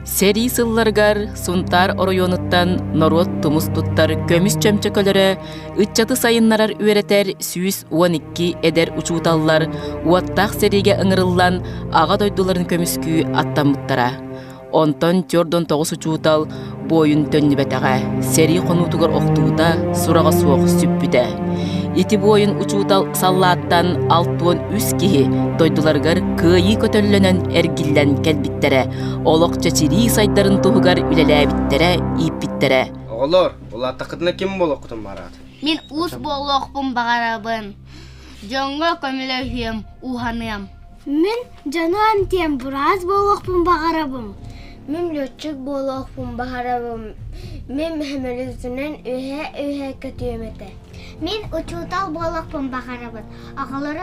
Seri sылларгар сунтар оройонуттан норот тумус туттар көмүс чөмчөкөлөрө ытчаты сайыннарар үеретер сүүс 12 эдер учууталлар уаттак сериге ыңырыллан ага дойдуларын көмүскүү аттаммыттара. Онтон тёрдон 9 учуутал боюн төннүбетага сери конутугар октуута сурага суох сүппүтэ. Ити боюн учуутал саллааттан 63 кихи дойдуларгар кыйы көтөллөнөн эргиллен келбиттере, олок чачири сайдарын туһугар үлелээбиттере, ийиппиттере. Оголор, улатта кытына ким болохтун барат? Мен ус болохпун багарабын. Жоңго көмөлөйем, уханыям. Мен жануан тем бураз болохпун багарабым. Мен лётчик болохпун багарабым. Мен хөмөлүзүнөн үһэ көтүөмөтө. Мен учуутал болохпун багарабын. Агалары